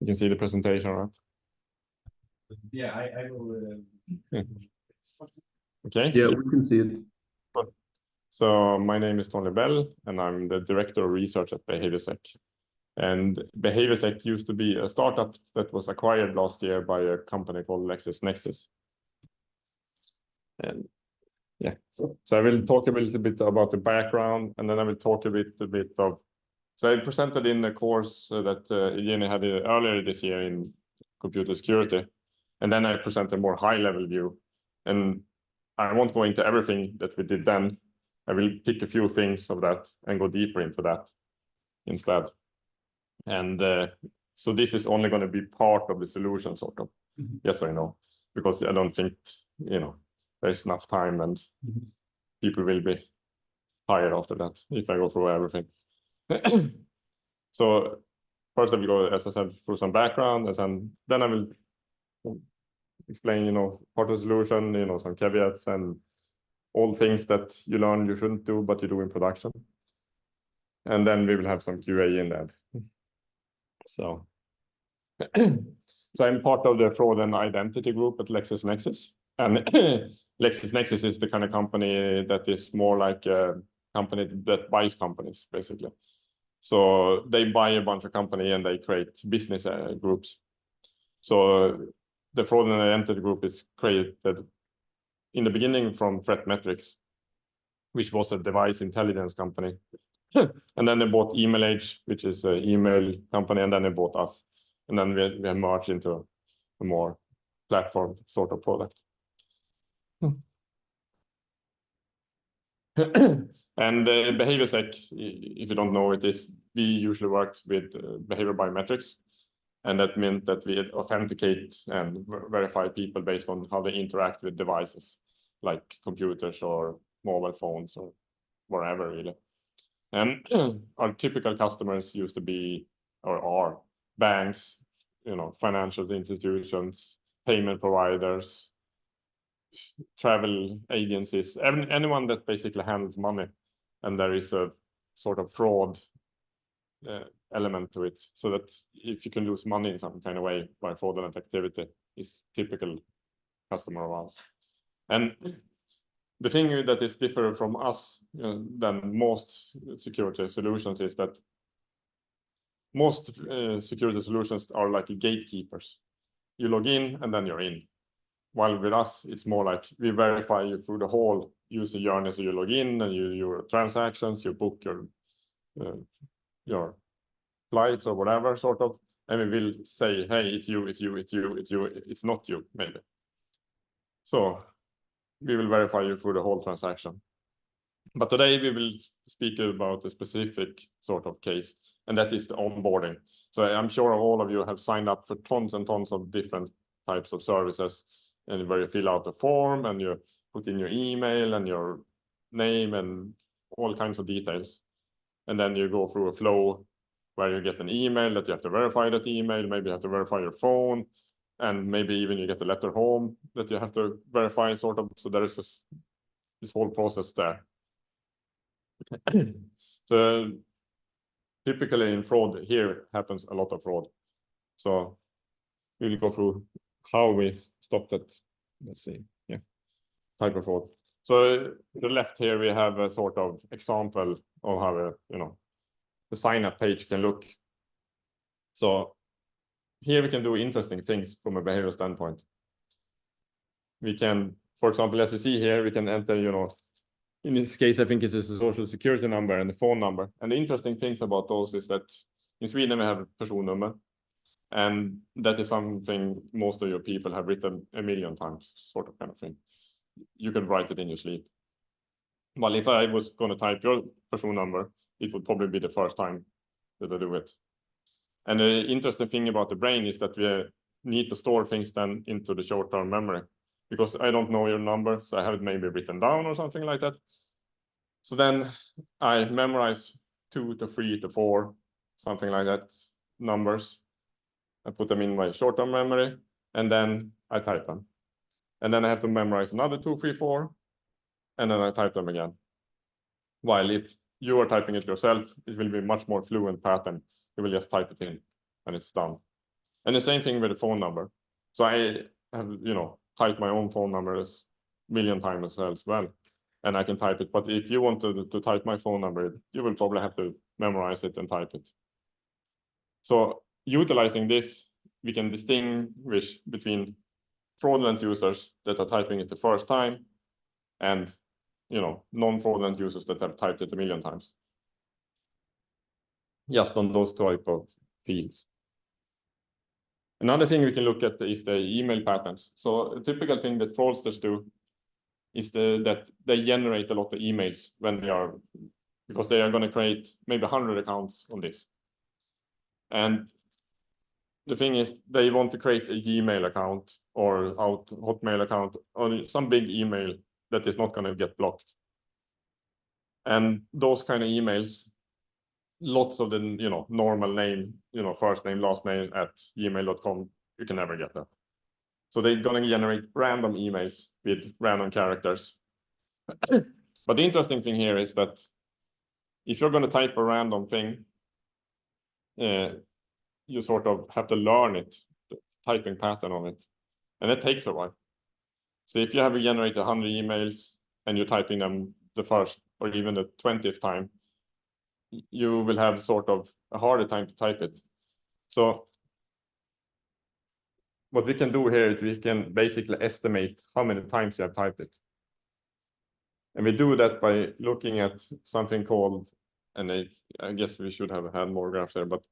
can see the presentation, right? Yeah, I will. Okay. Yeah, we can see it. So my name is Tony Bell, and I'm the Director of Research at BehavioSec. And BehavioSec used to be a startup that was acquired last year by a company called LexisNexis. And yeah, so I will talk a little bit about the background, and then I will talk a bit of. So I presented in a course that Jenny had earlier this year in computer security, and then I present a more high-level view. And I won't go into everything that we did then. I will pick a few things of that and go deeper into that instead. And so this is only going to be part of the solution, sort of. Yes or no? Because I don't think, there's enough time, and people will be tired after that if I go through everything. So first I will go, as I said, through some background, and then I will explain, part of the solution, some caveats and all things that you learn you shouldn't do, but you do in production. And then we will have some QA in that. So, I'm part of the fraud and identity group at LexisNexis. And LexisNexis is the kind of company that is more like a company that buys companies, basically. So they buy a bunch of companies and they create business groups. So the fraud and identity group is created in the beginning from ThreatMetrix, which was a device intelligence company. And then they bought EmailAge, which is an email company, and then they bought us. And then we merged into a more platform sort of product. And BehavioSec, if you don't know it, is we usually worked with behavior biometrics. And that meant that we authenticate and verify people based on how they interact with devices, like computers or mobile phones or wherever, really. And our typical customers used to be, or are, banks, financial institutions, payment providers, travel agencies, anyone that basically handles money, and there is a sort of fraud element to it, so that if you can lose money in some kind of way by fraudulent activity, is typical customer of ours. And the thing that is different from us than most security solutions is that most security solutions are like gatekeepers. You log in and then you're in. While with us, it's more like we verify you through the whole user journey. So you log in and your transactions, you book your flights or whatever, sort of, and we will say, hey, it's you, it's not you, maybe. So we will verify you through the whole transaction. But today we will speak about a specific sort of case, and that is the onboarding. So I'm sure all of you have signed up for tons and tons of different types of services, and where you fill out a form and you put in your email and your name and all kinds of details. And then you go through a flow where you get an email that you have to verify that email, maybe you have to verify your phone, and maybe even you get a letter home that you have to verify, sort of. So there is this whole process there. So typically in fraud, here happens a lot of fraud. So we will go through how we stop that. Let's see, type of fraud. So to the left here, we have a sort of example of how the sign-up page can look. So here we can do interesting things from a behavioral standpoint. We can, for example, as you see here, we can enter, in this case, I think it's a social security number and the phone number. And the interesting things about those is that in Sweden, we have a personnummer. And that is something most of your people have written a million times, sort of kind of thing. You can write it in your sleep. Well, if I was going to type your personnummer, it would probably be the first time that I do it. And the interesting thing about the brain is that we need to store things then into the short-term memory, because I don't know your number, so I have it maybe written down or something like that. So then I memorize 2 to 3 to 4, something like that, numbers. I put them in my short-term memory, and then I type them. And then I have to memorize another 2, 3, 4, and then I type them again. While if you are typing it yourself, it will be much more fluent pattern. You will just type it in, and it's done. And the same thing with the phone number. So I have, you know, typed my own phone number as million times as well, and I can type it. But if you want to type my phone number, you will probably have to memorize it and type it. So utilizing this, we can distinguish between fraudulent users that are typing it the first time and, you know, non-fraudulent users that have typed it a million times. Just on those type of fields. Another thing we can look at is the email patterns. So a typical thing that fraudsters do is that they generate a lot of emails when they are, because they are going to create maybe 100 accounts on this. And the thing is, they want to create a Gmail account or Hotmail account or some big email that is not going to get blocked. And those kind of emails, lots of the, you know, normal name, you know, first name, last name at gmail.com, you can never get that. So they're going to generate random emails with random characters. But the interesting thing here is that if you're going to type a random thing, you sort of have to learn it, the typing pattern of it. And it takes a while. So if you have generated 100 emails and you're typing them the first or even the 20th time, you will have sort of a harder time to type it. So what we can do here is we can basically estimate how many times you have typed it. And we do that by looking at something called, and I guess we should have had more graphs there, but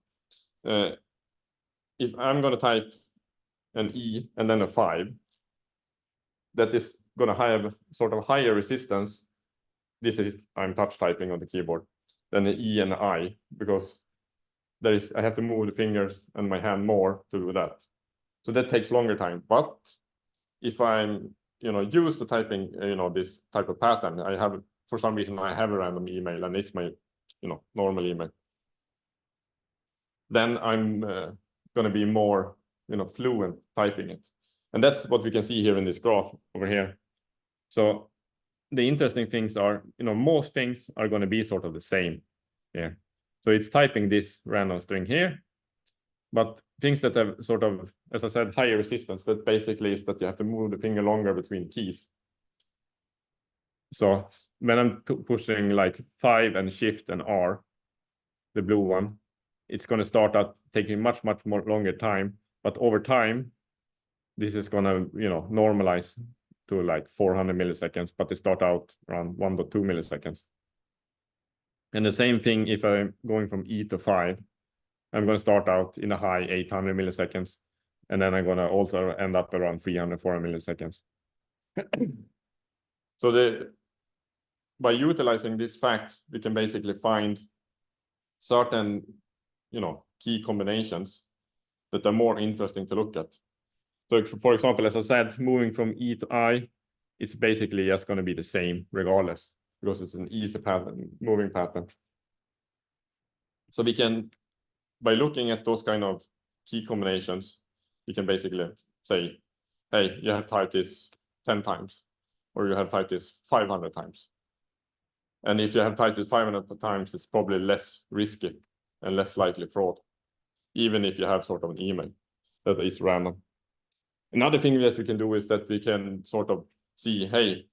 if I'm going to type an E and then a 5, that is going to have sort of higher resistance. This is, I'm touch typing on the keyboard, than the E and the I, because I have to move the fingers and my hand more to do that. So that takes longer time. But if I'm, you know, used to typing, you know, this type of pattern, I have, for some reason, I have a random email and it's my, you know, normal email. Then I'm going to be more, you know, fluent typing it. And that's what we can see here in this graph over here. So the interesting things are, you know, most things are going to be sort of the same here. So it's typing this random string here, but things that have sort of, as I said, higher resistance, that basically is that you have to move the finger longer between keys. So when I'm pushing like 5 and shift and R, the blue one, it's going to start out taking much more longer time, but over time, this is going to, you know, normalize to like 400 milliseconds, but they start out around 1.2 milliseconds. And the same thing if I'm going from E to 5, I'm going to start out in a high 800 milliseconds, and then I'm going to also end up around 300, 400 milliseconds. So by utilizing this fact, we can basically find certain, you know, key combinations that are more interesting to look at. So for example, as I said, moving from E to I is basically just going to be the same regardless, because it's an easy pattern, moving pattern. So we can, by looking at those kind of key combinations, we can basically say, hey, you have typed this 10 times, or you have typed this 500 times. And if you have typed it 500 times, it's probably less risky and less likely fraud, even if you have sort of an email that is random. Another thing that we can do is that we can sort of see, hey,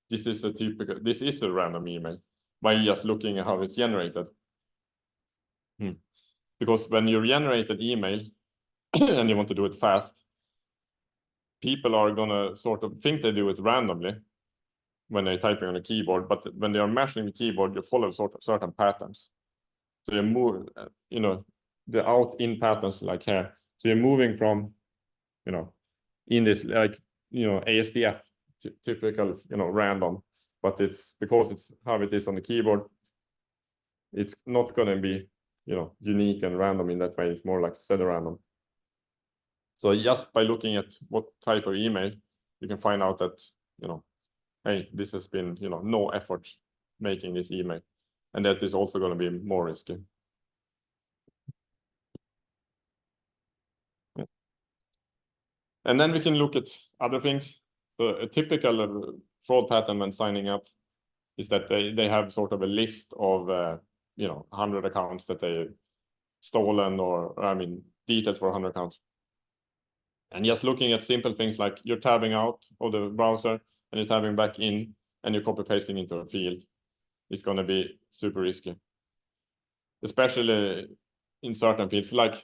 this is a random email, by just looking at how it's generated. Because when you generate an email and you want to do it fast, people are going to sort of think they do it randomly when they're typing on a keyboard, but when they are mashing the keyboard, you follow sort of certain patterns. So you move, you know, the out-in patterns like here. So you're moving from, you know, in this, like, you know, ASDF, typical, you know, random, but it's because it's how it is on the keyboard, it's not going to be, you know, unique and random in that way. It's more like pseudo-random. So just by looking at what type of email, you can find out that, you know, hey, this has been, you know, no effort making this email. And that is also going to be more risky. Yeah. And then we can look at other things. So a typical fraud pattern when signing up is that they have sort of a list of, you know, 100 accounts that they stolen, or I mean, details for 100 accounts. And just looking at simple things like you're tabbing out of the browser and you're tabbing back in and you're copy pasting into a field, it's going to be super risky. Especially in certain fields, like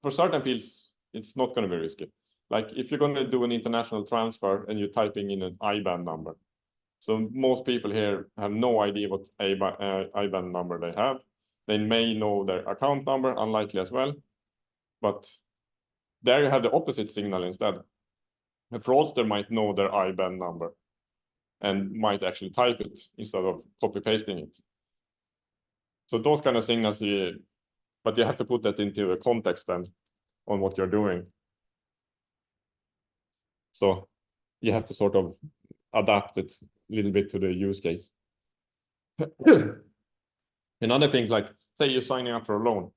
for certain fields, it's not going to be risky. Like if you're going to do an international transfer and you're typing in an IBAN number. So most people here have no idea what IBAN number they have. They may know their account number, unlikely as well. But there you have the opposite signal instead. A fraudster might know their IBAN number and might actually type it instead of copy pasting it. So those kind of signals, but you have to put that into a context then on what you're doing. So you have to sort of adapt it a little bit to the use case. Another thing, like say you're signing up for a loan.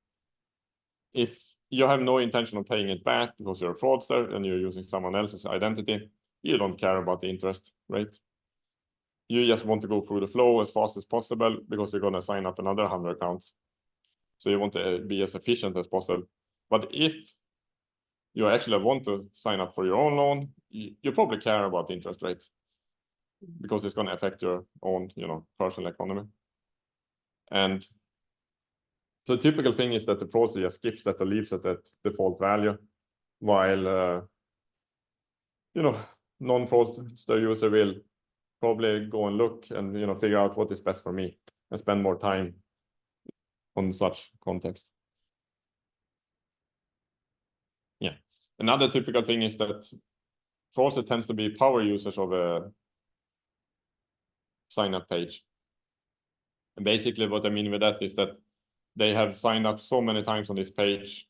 If you have no intention of paying it back because you're a fraudster and you're using someone else's identity, you don't care about the interest rate. You just want to go through the flow as fast as possible because you're going to sign up another 100 accounts. So you want to be as efficient as possible. But if you actually want to sign up for your own loan, you probably care about the interest rate because it's going to affect your own, personal economy. And so the typical thing is that the fraudster just skips that or leaves it at default value, while non-fraudster user will probably go and look and figure out what is best for me and spend more time on such context. Yeah. Another typical thing is that fraudster tends to be power users of a sign-up page. And basically what I mean with that is that they have signed up so many times on this page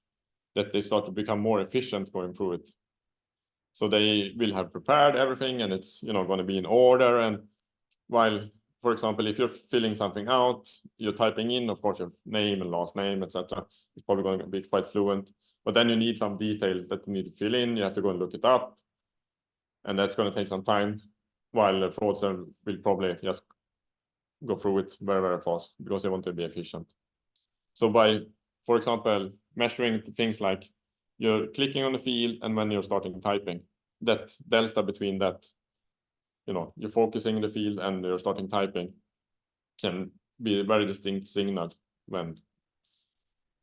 that they start to become more efficient going through it. So they will have prepared everything and it's going to be in order. And while, for example, if you're filling something out, you're typing in, of course, your name and last name, etc. It's probably going to be quite fluent. But then you need some details that you need to fill in. You have to go and look it up. And that's going to take some time, while the fraudster will probably just go through it very, very fast because they want to be efficient. So by, for example, measuring things like you're clicking on the field and when you're starting typing, that delta between that, you're focusing the field and you're starting typing can be a very distinct signal when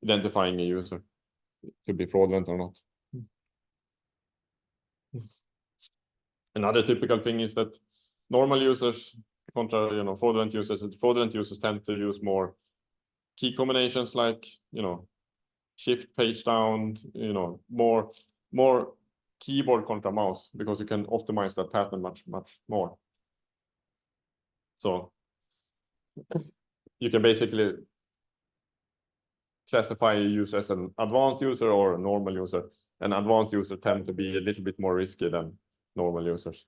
identifying a user to be fraudulent or not. Another typical thing is that normal users contra fraudulent users tend to use more key combinations like shift page down, more keyboard contra mouse, because you can optimize that pattern much more. So you can basically classify a user as an advanced user or a normal user. And advanced users tend to be a little bit more risky than normal users.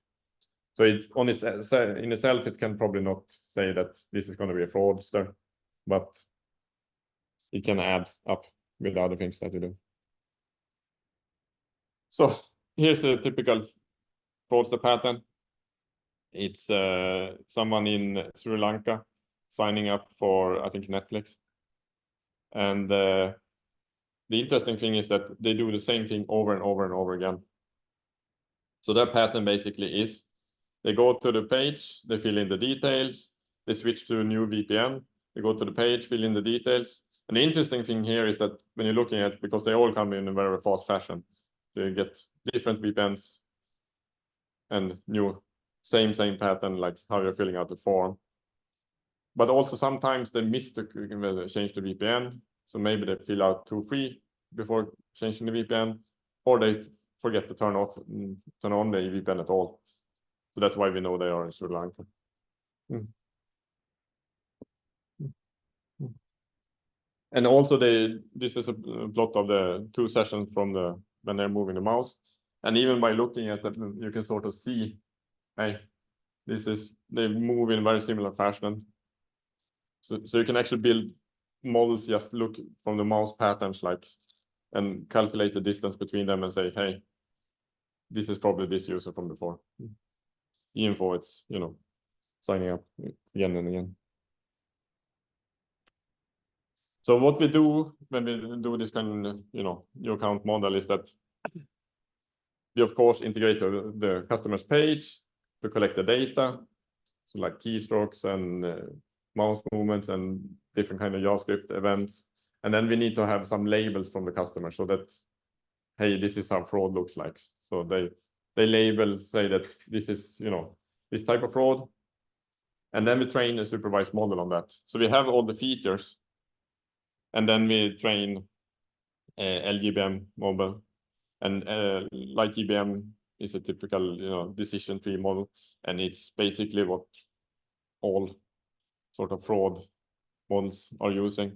So it's on in itself, it can probably not say that this is going to be a fraudster, but it can add up with the other things that you do. So here's the typical fraudster pattern. It's someone in Sri Lanka signing up for, I think, Netflix. And the interesting thing is that they do the same thing over and over and over again. So their pattern basically is they go to the page, they fill in the details, they switch to a new VPN, they go to the page, fill in the details. And the interesting thing here is that when you're looking at, because they all come in a very fast fashion, so you get different VPNs and new same pattern, like how you're filling out the form. But also sometimes they miss to change the VPN. So maybe they fill out 2, 3 before changing the VPN, or they forget to turn on the VPN at all. So that's why we know they are in Sri Lanka. And also this is a plot of the 2 sessions from when they're moving the mouse. And even by looking at that, you can sort of see, hey, they move in very similar fashion. So you can actually build models, just look from the mouse patterns, and calculate the distance between them and say, hey, this is probably this user from before. Info, it's, signing up again and again. So what we do when we do this kind of, new account model is that we of course integrate the customer's page to collect the data, so like keystrokes and mouse movements and different kind of JavaScript events. And then we need to have some labels from the customer so that, hey, this is how fraud looks like. So they label, say that this is, you know, this type of fraud. And then we train a supervised model on that. So we have all the features, and then we train LGBM model. And like GBM is a typical, you know, decision tree model, and it's basically what all sort of fraud models are using.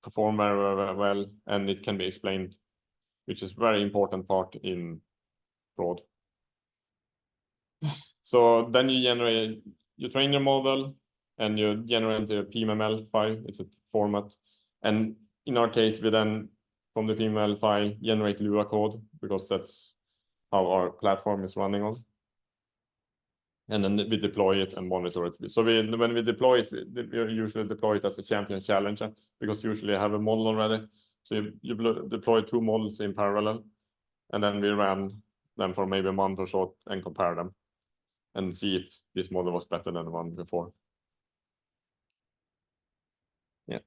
Perform very, very well, and it can be explained, which is very important part in fraud. So then you train your model, and you generate a PMML file. It's a format, and in our case, we then from the PMML file generate Lua code, because that's how our platform is running on. And then we deploy it and monitor it. So when we deploy it, we usually deploy it as a champion challenger, because usually I have a model already. So you deploy 2 models in parallel, and then we ran them for maybe a month or so and compare them and see if this model was better than the one before. Yeah.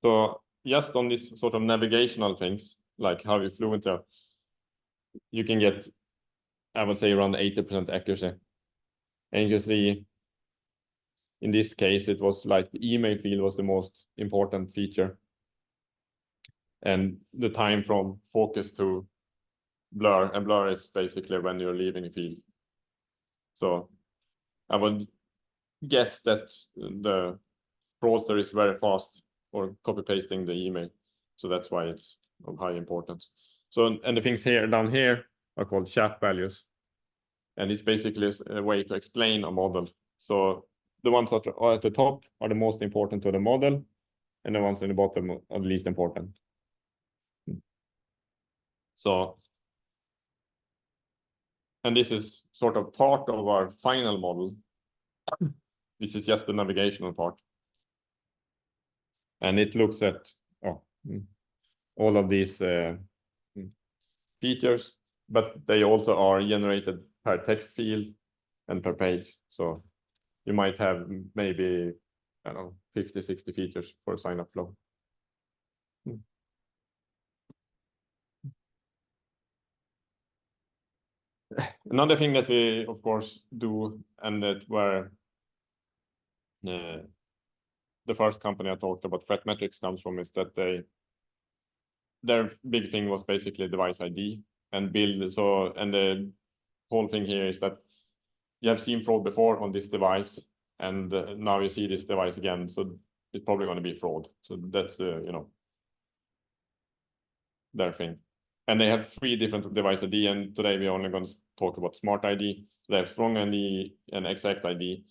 So just on this sort of navigational things, like how you Fluent are, you can get, I would say, around 80% accuracy. And you can see in this case, it was like the email field was the most important feature. And the time from focus to blur, and blur is basically when you're leaving the field. So I would guess that the fraudster is very fast or copy pasting the email. So that's why it's of high importance. So, and the things here down here are called chat values. And it's basically a way to explain a model. So the ones that are at the top are the most important to the model, and the ones in the bottom are the least important. So, and this is sort of part of our final model. This is just the navigational part. And it looks at all of these features, but they also are generated per text field and per page. So you might have maybe, I don't know, 50, 60 features for a sign-up flow. Another thing that we, of course, do, and that where the first company I talked about, ThreatMetrix, comes from, is that their big thing was basically device ID and build. So, and the whole thing here is that you have seen fraud before on this device, and now you see this device again. So it's probably going to be fraud. So that's the, you know, their thing. And they have 3 different device ID, and today we're only going to talk about Smart ID. They have Strong ID and Exact ID,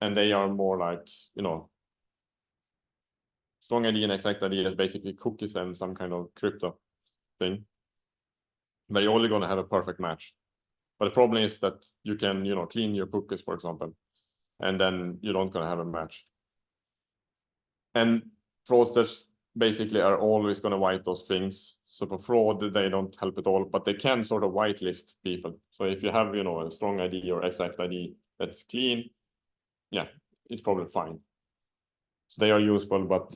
and they are more like, you know, Strong ID and Exact ID is basically cookies and some kind of crypto thing, but you're only going to have a perfect match. But the problem is that you can, you know, clean your cookies, for example, and then you don't going to have a match. And fraudsters basically are always going to wipe those things. So for fraud, they don't help at all, but they can sort of whitelist people. So if you have, you know, a Strong ID or Exact ID that's clean, yeah, it's probably fine. So they are useful, but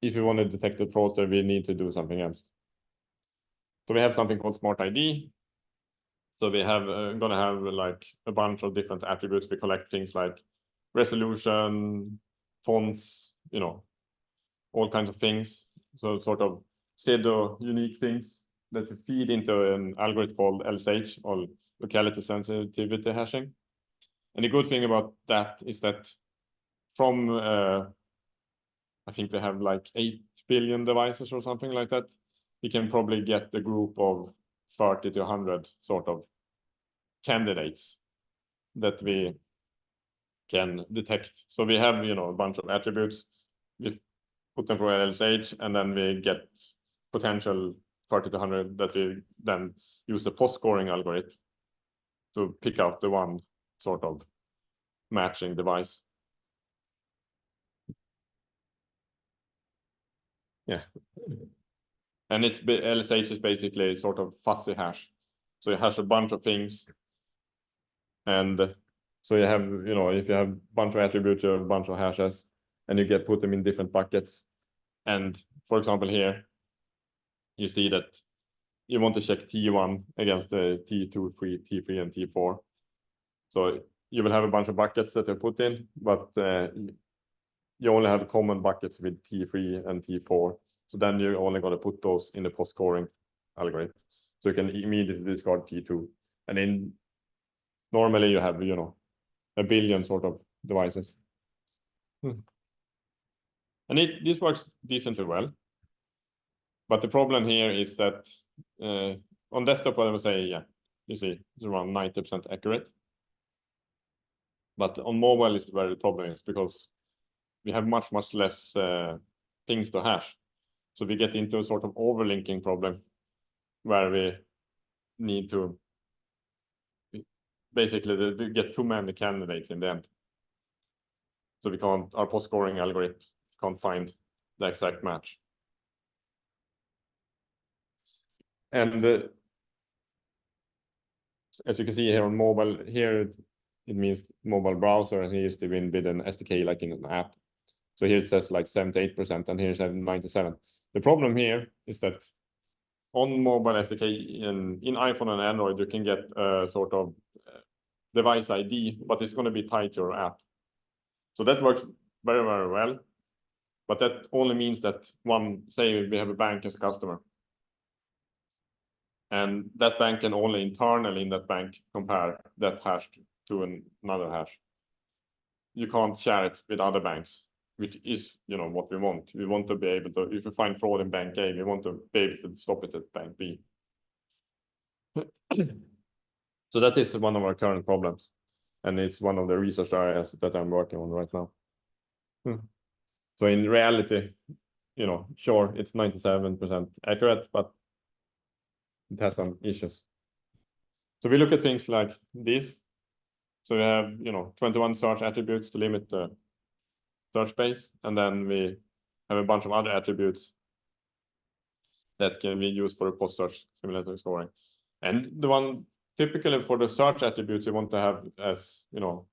if you want to detect a fraudster, we need to do something else. So we have something called Smart ID. So we have going to have like a bunch of different attributes. We collect things like resolution, fonts, you know, all kinds of things. So sort of pseudo unique things that we feed into an algorithm called LSH, or locality sensitivity hashing. And the good thing about that is that from, I think they have like 8 billion devices or something like that, we can probably get a group of 30 to 100 sort of candidates that we can detect. So we have, you know, a bunch of attributes. We put them through LSH, and then we get potential 30 to 100 that we then use the post-scoring algorithm to pick out the one sort of matching device. Yeah. And LSH is basically sort of fuzzy hash. So you hash a bunch of things. And so you have, you know, if you have a bunch of attributes, you have a bunch of hashes, and you put them in different buckets. And for example, here, you see that you want to check T1 against the T2, 3, T3, and T4. So you will have a bunch of buckets that you put in, but you only have common buckets with T3 and T4. So then you're only going to put those in the post scoring algorithm. So you can immediately discard T2. And then normally you have, you know, a billion sort of devices. And this works decently well. But the problem here is that on desktop, I would say, yeah, you see, it's around 90% accurate. But on mobile, it's where the problem is, because we have much less things to hash. So we get into a sort of overlinking problem where we need to basically we get too many candidates in the end. So our post scoring algorithm can't find the exact match. And as you can see here on mobile, here it means mobile browser, and here is the win with an SDK like in an app. So here it says like 78%, and here it says 97%. The problem here is that on mobile SDK in iPhone and Android, you can get a sort of device ID, but it's going to be tied to your app. So that works very well. But that only means that say we have a bank as a customer. And that bank can only internally in that bank compare that hash to another hash. You can't share it with other banks, which is, you know, what we want. We want to be able to, if you find fraud in bank A, we want to be able to stop it at bank B. So that is one of our current problems. And it's one of the research areas that I'm working on right now. So in reality, you know, sure, it's 97% accurate, but it has some issues. So we look at things like this. So we have, you know, 21 search attributes to limit the search space. And then we have a bunch of other attributes that can be used for a post-search simulator scoring. And the one typically for the search attributes you want to have as, you know,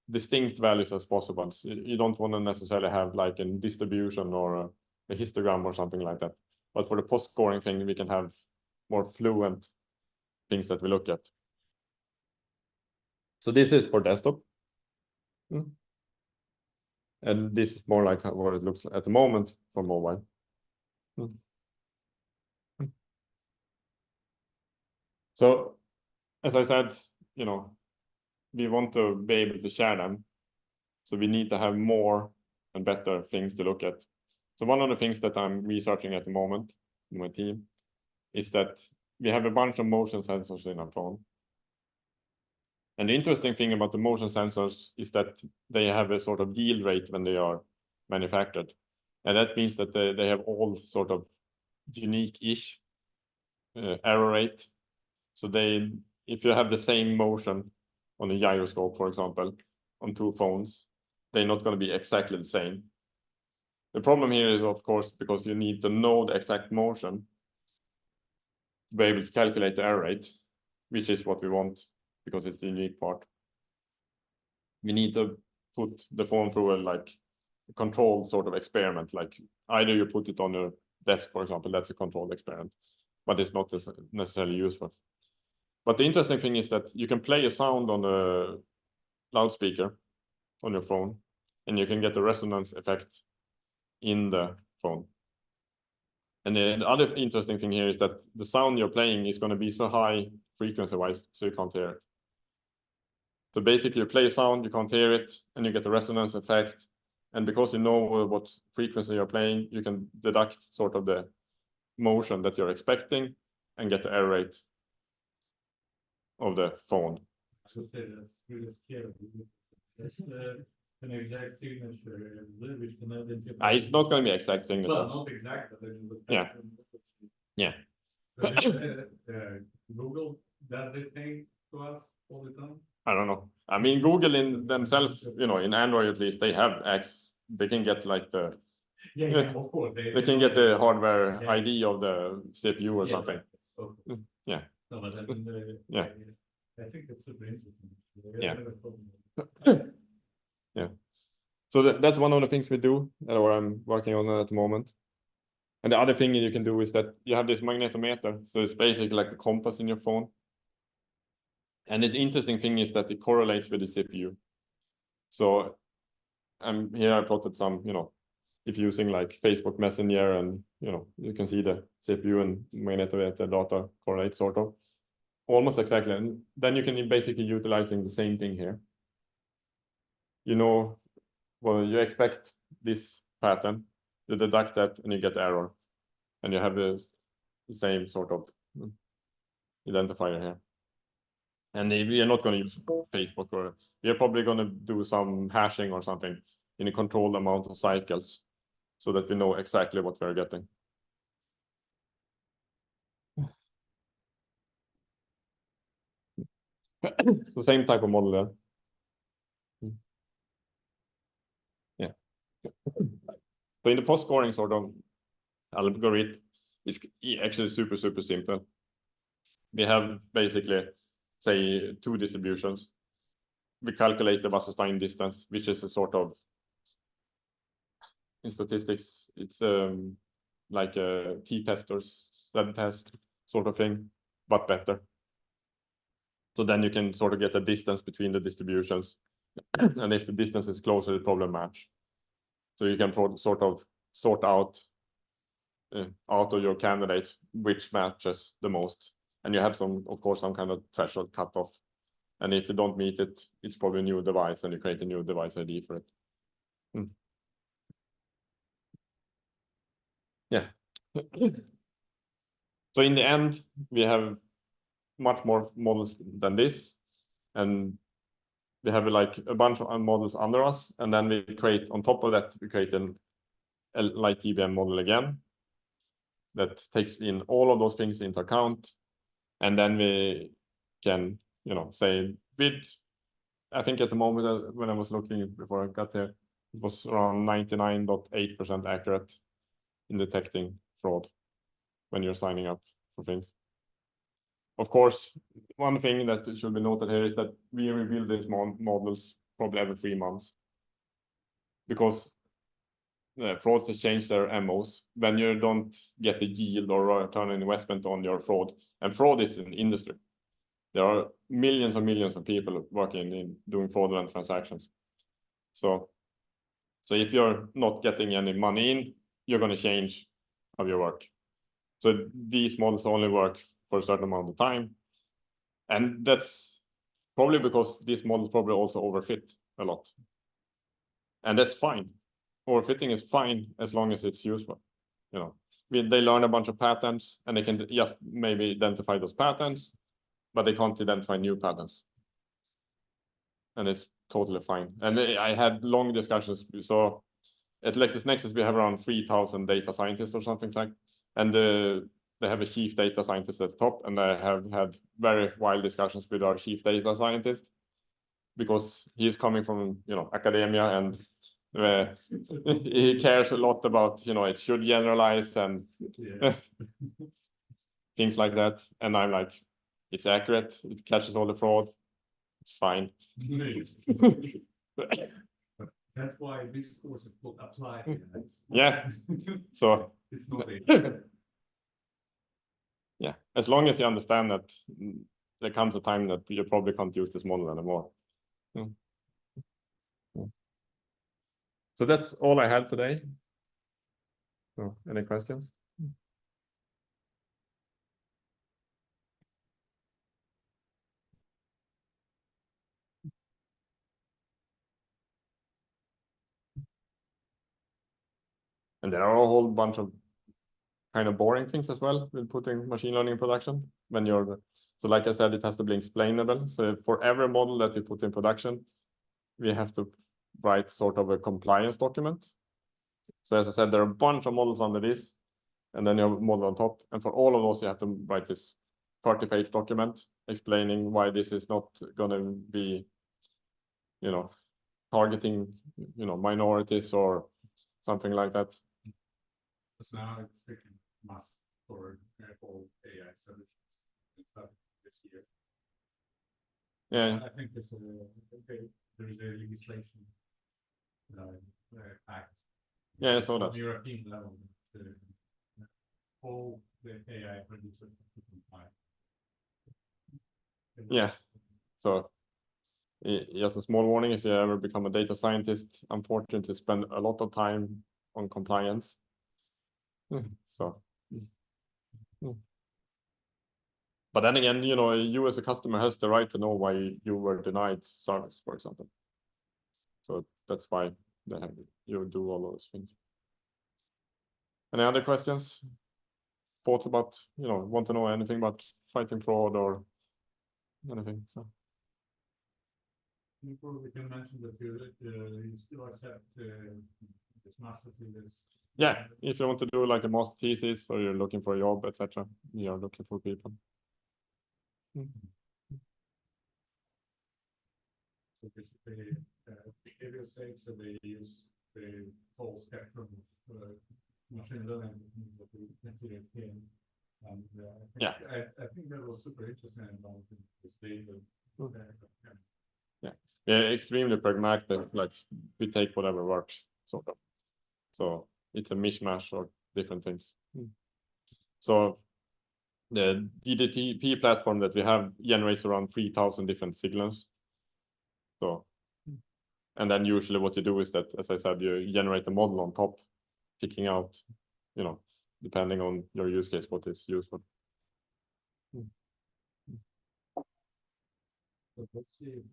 distinct values as possible. So you don't want to necessarily have like a distribution or a histogram or something like that. But for the post scoring thing, we can have more fluent things that we look at. So this is for desktop. And this is more like what it looks like at the moment for mobile. So as I said, you know, we want to be able to share them. So we need to have more and better things to look at. So one of the things that I'm researching at the moment in my team is that we have a bunch of motion sensors in our phone. And the interesting thing about the motion sensors is that they have a sort of yield rate when they are manufactured. And that means that they have all sort of unique-ish error rate. So if you have the same motion on a gyroscope, for example, on two phones, they're not going to be exactly the same. The problem here is, of course, because you need to know the exact motion to be able to calculate the error rate, which is what we want because it's the unique part. We need to put the phone through a controlled sort of experiment, like either you put it on your desk, for example, that's a controlled experiment, but it's not necessarily useful. But the interesting thing is that you can play a sound on the loudspeaker on your phone, and you can get the resonance effect in the phone. And the other interesting thing here is that the sound you're playing is going to be so high frequency-wise, so you can't hear it. So basically, you play a sound, you can't hear it, and you get the resonance effect. And because you know what frequency you're playing, you can deduct sort of the motion that you're expecting and get the error rate of the phone. I should say that's really scary. That's an exact signature, which can identify. It's not going to be exact signature. Well, not exact, but yeah. Yeah. Google does this thing to us all the time. I don't know. I mean, Google in themselves, you know, in Android at least, they have X. They can get like the Yeah, of course. They can get the hardware Yeah. ID of the CPU or Yeah, something. okay. Yeah. No, but then, Yeah. I think it's super interesting. Yeah. Never thought about it. Yeah. So that's one of the things we do, or I'm working on at the moment. And the other thing you can do is that you have this magnetometer. So it's basically like a compass in your phone. And the interesting thing is that it correlates with the CPU. So here I plotted some, if using like Facebook Messenger, and you can see the CPU and magnetometer data correlate sort of almost exactly. And then you can basically utilizing the same thing here. Well, you expect this pattern, you deduct that, and you get error, and you have the same sort of identifier here. And we are not going to use Facebook, or we are probably going to do some hashing or something in a controlled amount of cycles, so that we know exactly what we're getting. The same type of model there. Yeah. So in the post scoring sort of algorithm, is actually super simple. We have basically, say, two distributions. We calculate the Wasserstein distance, which is a sort of, in statistics, it's like a t-test or sled test sort of thing, but better. So then you can sort of get a distance between the distributions, and if the distance is closer, it probably match. So you can sort of sort out of your candidate which matches the most, and you have of course some kind of threshold cutoff. And if you don't meet it, it's probably a new device, and you create a new device ID for it. Yeah. So in the end, we have much more models than this, and we have like a bunch of models under us, and then we create, on top of that, we create a light TBM model again that takes in all of those things into account, and then we can, say with, I think at the moment when I was looking before I got there, it was around 99.8% accurate in detecting fraud when you're signing up for things. Of course, one thing that should be noted here is that we rebuild these models probably every 3 months, because fraudsters change their MOs when you don't get the yield or return on investment on your fraud. And fraud is an industry. There are millions and millions of people working in doing fraudulent transactions. So if you're not getting any money in, you're going to change how you work. So these models only work for a certain amount of time. And that's probably because these models probably also overfit a lot. And that's fine. Overfitting is fine as long as it's useful. They learn a bunch of patterns, and they can just maybe identify those patterns, but they can't identify new patterns. And it's totally fine. And I had long discussions. So at LexisNexis, we have around 3,000 data scientists or something like, and they have a chief data scientist at the top, and I have had very wild discussions with our chief data scientist, because he is coming from academia, and he cares a lot about it should generalize and things like that. And I'm like, it's accurate, it catches all the fraud, it's fine. That's why this course is called Applied. Yeah. So it's not yeah, as long as you understand that there comes a time that you probably can't use this model anymore. So that's all I had today. So any questions? And there are a whole bunch of kind of boring things as well with putting machine learning in production. So like I said, it has to be explainable. So for every model that you put in production, we have to write sort of a compliance document. So as I said, there are a bunch of models under this, and then you have a model on top. And for all of those, you have to write this 30-page document explaining why this is not going to be, targeting, minorities or something like that. So now it's second must for all AI solutions. It's up this year. Yeah, I think there's there is a legislation act. Yeah, I saw that. On European level, all the AI producers have to comply. Yeah. So just a small warning, if you ever become a data scientist, unfortunately spend a lot of time on compliance. So. But then again, you know, you as a customer has the right to know why you were denied service, for example. So that's why they have you do all those things. Any other questions? Thoughts about, you know, want to know anything about fighting fraud or anything? So. Before we can mention that you still accept this master thesis. Yeah, if you want to do like a master thesis or you're looking for a job, etc., you're looking for people. So basically, behavior sake, so they use the whole spectrum of machine learning that we consider here. And Yeah. I think that was super interesting about this data. Yeah, extremely pragmatic, like we take whatever works, sort of. So it's a mishmash of different things. So the DDTP platform that we have generates around 3,000 different signals. So, and then usually what you do is that, as I said, you generate a model on top, picking out, you know, depending on your use case, what is useful. So let's see if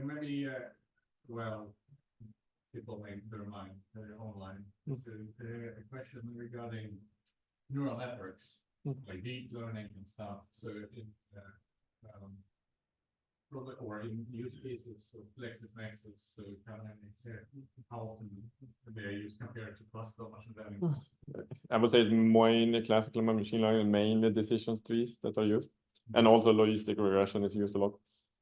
maybe well, people make their mind online. So a question regarding neural networks, like deep learning and stuff. So in or in use cases of LexisNexis, so how often they are used compared to classical machine learning? I would say mainly classical machine learning, mainly decision trees that are used, and also logistic regression is used a lot.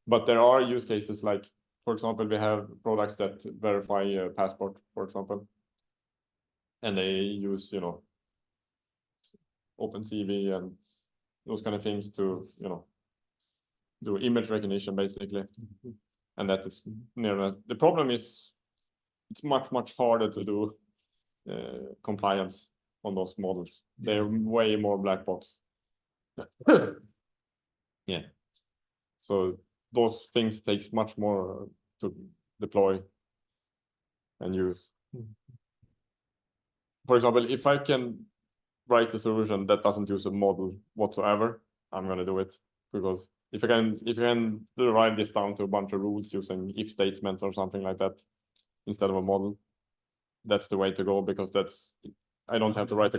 But there are use cases like, for example, we have products that verify a passport, for example, and they use, you know, OpenCV and those kind of things to, you know, do image recognition basically. And that is near the problem is it's much harder to do compliance on those models. They're way more black box. Yeah. So those things takes much more to deploy and use. For example, if I can write a solution that doesn't use a model whatsoever, I'm going to do it, because if you can write this down to a bunch of rules using if statements or something like that instead of a model, that's the way to go, because that's I don't have to write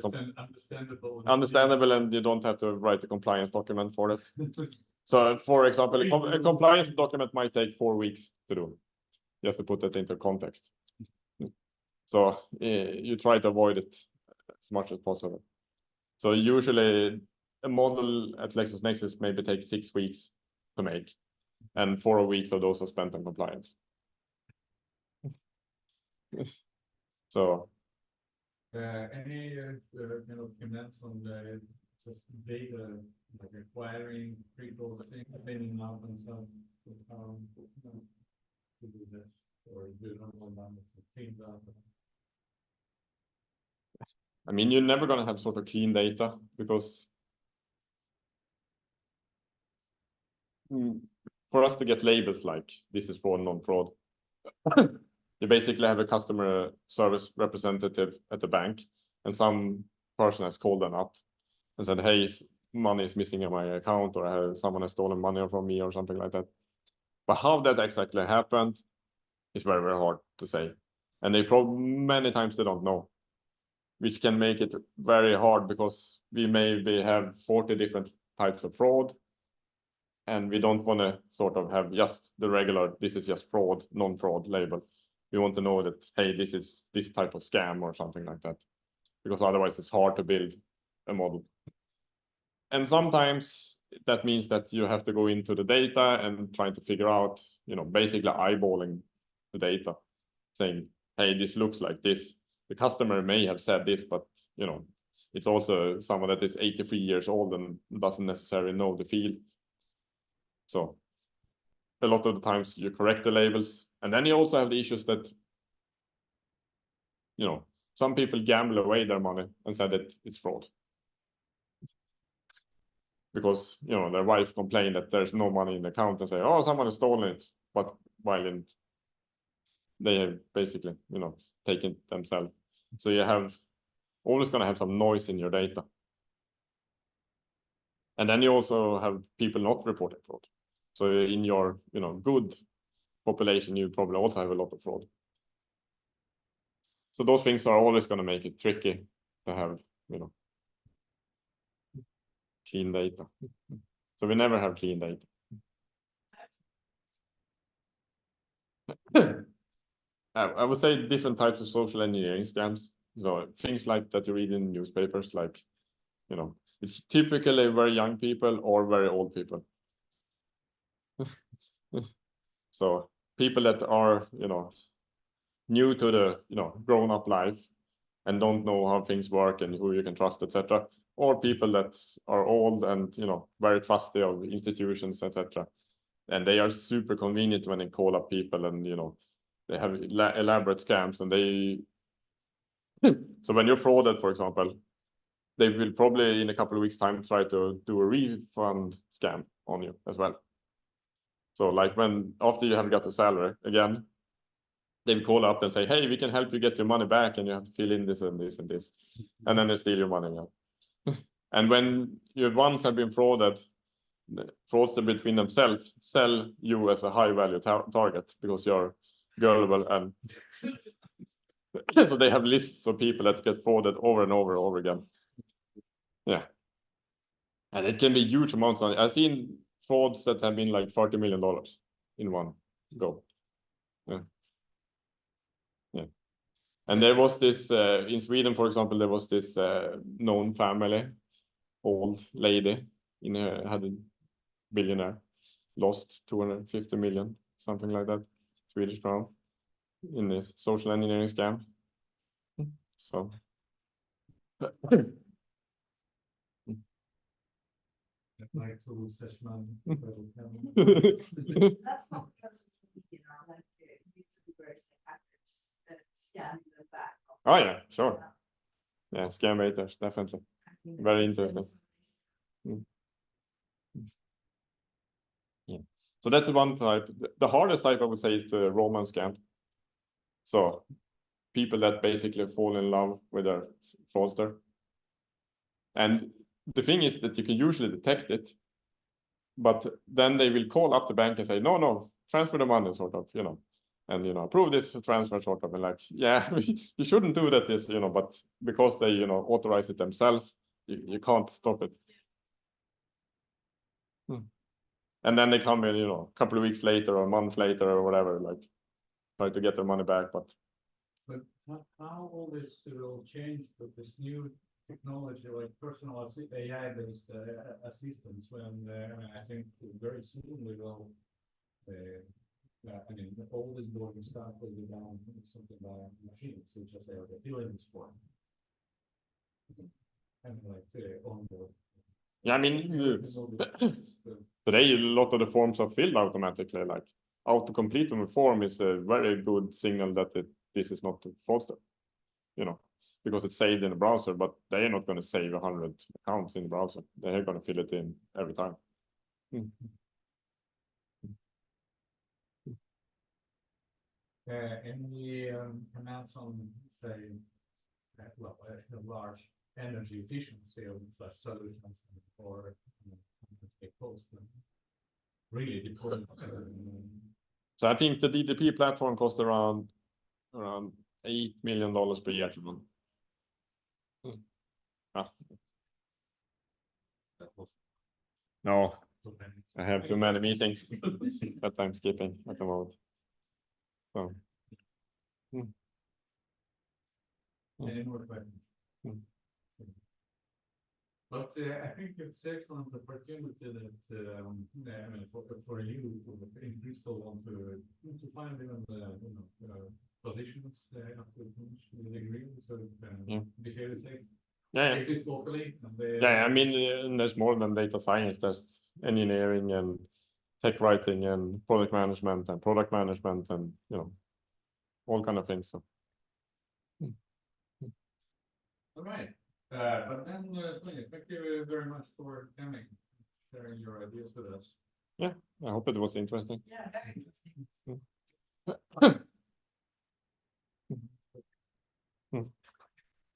understandable, and you don't have to write a compliance document for it. So, for example, a compliance document might take 4 weeks to do, just to put that into context. So you try to avoid it as much as possible. So usually a model at LexisNexis maybe takes 6 weeks to make, and 4 weeks of those are spent on compliance. So any kind of comments on the just data, like acquiring, pre-processing, cleaning up and stuff, to do this, or do normal numbers to clean up? I mean, you're never going to have sort of clean data, because for us to get labels like this is fraud, non-fraud, you basically have a customer service representative at the bank, and some person has called them up and said, hey, money is missing in my account, or someone has stolen money from me or something like that. But how that exactly happened is very, very hard to say. And many times they don't know, which can make it very hard, because we maybe have 40 different types of fraud, and we don't want to sort of have just the regular, this is just fraud, non-fraud label. We want to know that, hey, this is this type of scam or something like that, because otherwise it's hard to build a model. And sometimes that means that you have to go into the data and trying to figure out, basically eyeballing the data, saying, hey, this looks like this. The customer may have said this, but it's also someone that is 83 years old and doesn't necessarily know the field. So a lot of the times you correct the labels, and then you also have the issues that some people gamble away their money and said that it's fraud, because their wife complained that there's no money in the account and say, oh, someone has stolen it, but while they have basically taken it themselves. So you have always going to have some noise in your data, and then you also have people not reporting fraud. So in your good population, you probably also have a lot of fraud. So those things are always going to make it tricky to have clean data. So we never have clean data. I would say different types of social engineering scams. So things like that you read in newspapers, like it's typically very young people or very old people. So people that are new to the grown-up life and don't know how things work and who you can trust, etc., or people that are old and very trusty of institutions, etc., and they are super convenient when they call up people, and they have elaborate scams, and they so when you're frauded, for example, they will probably in a couple of weeks time try to do a refund scam on you as well. So like when after you have got the salary again, they call up and say, hey, we can help you get your money back, and you have to fill in this and this and this, and then they steal your money again. And when you once have been frauded, the fraudster between themselves sell you as a high value target because you're gullible, and so they have lists of people that get frauded over and over and over again. Yeah, and it can be huge amounts. I've seen frauds that have been like $30 million in one go. Yeah. And there was this in Sweden, for example, there was this known family, old lady had a billionaire, lost 250 million, something like that, Swedish crown, in this social engineering scam. So Like to lose such money. That's not because of like YouTubers and hackers that scam the back. oh yeah, sure. Yeah, scam baiters, definitely. Very interesting. Yeah. So that's one type. The hardest type, I would say, is the romance scam. So people that basically fall in love with their fraudster. And the thing is that you can usually detect it, but then they will call up the bank and say, no, transfer the money, sort of, and, approve this transfer, sort of, and like, yeah, you shouldn't do that, this, but because they, authorize it themselves, you can't stop it. And then they come in, a couple of weeks later or a month later or whatever, like try to get their money back. But how all this will change with this new technology, like personal AI-based assistants, when I think very soon we will, all this boring stuff will be done something by machines, which is the feelings form. And like on board. yeah, I mean, today a lot of the forms are filled automatically. Like autocomplete on the form is a very good signal that this is not a fraudster, because it's saved in the browser, but they are not going to save 100 accounts in the browser. They're going to fill it in every time. Any amounts on, say, large energy efficiency of such solutions, or really deployed? So I think the DTP platform costs around $8 million per year. No, I have too many meetings that I'm skipping at the moment. So Any more questions? Hmm. But I think it's excellent opportunity that, I mean, for you, in principle, want to find even positions after finish the degree, so Yeah. be fairly safe. Yeah, Exist locally. And yeah, I mean, there's more than data science, there's engineering and tech writing and product management and product management and, all kind of things, so. All right, but then, thank you very much for coming, sharing your ideas with us. I hope it was interesting. Yeah, very interesting.